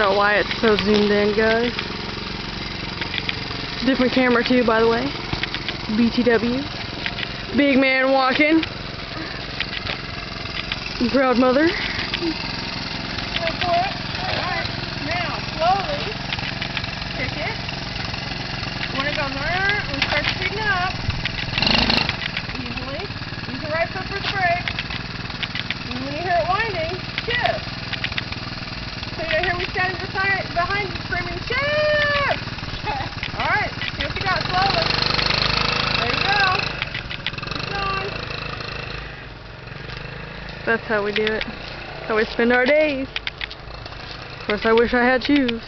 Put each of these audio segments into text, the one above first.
out why it's so zoomed in, guys. Different camera too, by the way. BTW. Big man walking. Proud mother. Go for it. Alright. Now, slowly kick it. When it goes around, we start speeding up. Easily. Use the right foot for the brake. And when you hear it winding, shift. So you don't hear me standing behind you screaming, shift! Alright, see what you got slowly. There you go. Keep going. That's how we do it. That's how we spend our days. Of course, I wish I had shoes. Little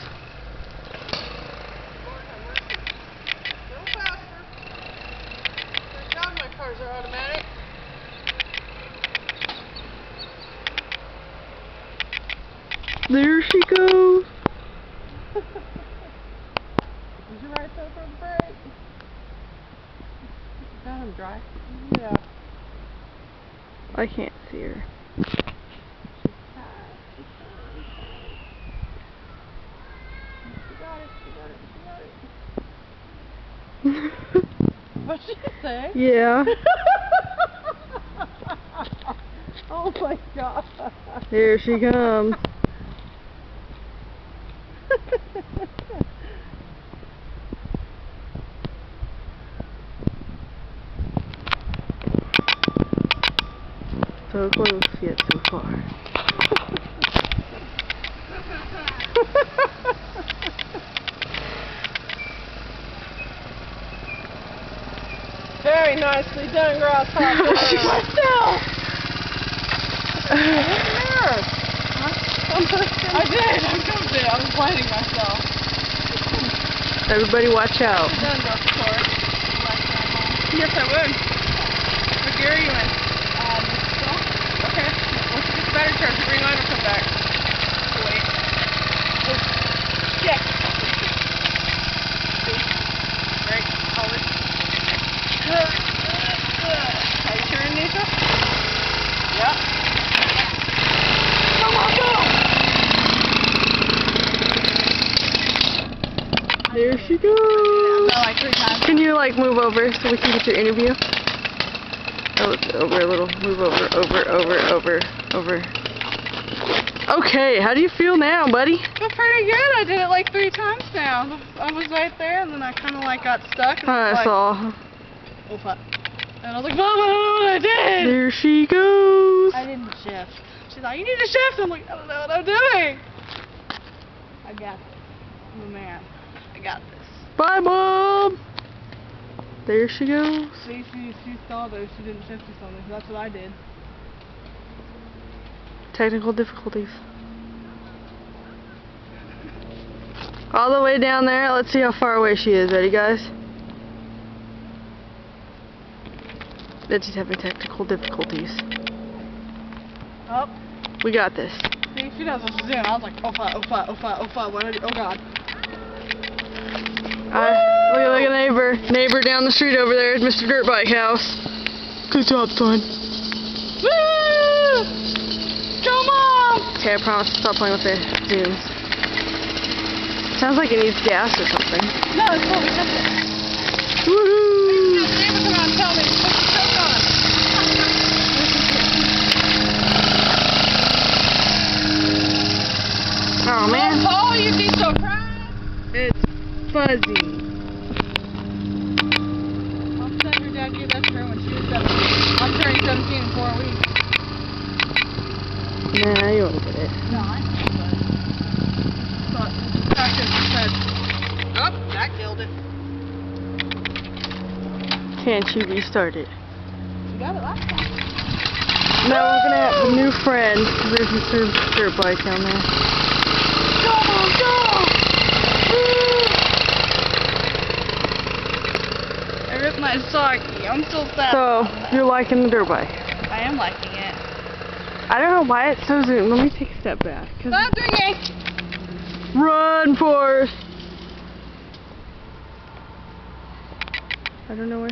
faster. Thank God my cars are automatic. There she goes. Use your right foot for the brake. Got him dry. Yeah. I can't see her. What'd she say? Yeah. Oh my God. There she comes. So close yet so far. Very nicely done, Grasshopper. Myself. I did. I jumped it. I was blaming myself. Everybody watch out. Done, Grasshopper. Yes, I would. What gear are you in? Okay. Once you get the battery charged, the green light will come back. Wait. Oh, shit. Right. Forward. Are you turning, Nisha? Yep. Come on, go! There she goes. Like 3 times. Can you like move over so we can get your interview? Oh, over a little. Move over. Okay, how do you feel now, buddy? I feel pretty good. I did it like 3 times now. I was right there, and then I kind of like got stuck. And I like, saw. oh fuck. And I was like, Mama, I don't know what I did. There she goes. I didn't shift. She's like, you need to shift. I'm like, I don't know what I'm doing. I got this. I'm a man. I got this. Bye, Mom. There she goes. See, she saw those. She didn't shift or something. That's what I did. Technical difficulties. All the way down there. Let's see how far away she is. Ready, guys? Betsy's having technical difficulties. Oh. We got this. See, she knows what she's doing. I was like, oh fuck. What did I do? Oh god. Look at neighbor down the street over there, Mr. Dirt Bike House. Good job, son. Woo! Come on! Okay, I promise to stop playing with the zooms. Sounds like it needs gas or something. No, it's cool. We kept it. Woohoo! The neighbor come out and tell me, put the choke on. Oh man. Paul, you'd be so proud. It's fuzzy. Mom said your dad gave that to her when she was 17. I'm turning 17 in 4 weeks. Nah, you won't get it. No, I know, but the fact is, she said, oh, that killed it. Can't you restart it? You got it last time. Now we're gonna have a new friend. There's Mr. Dirt Bike down there. Go! I ripped my socky. I'm so sad. So, you're liking the dirt bike. I am liking it. I don't know why it's so zoomed. Let me take a step back. Stop doing it! Run, Forrest! I don't know where.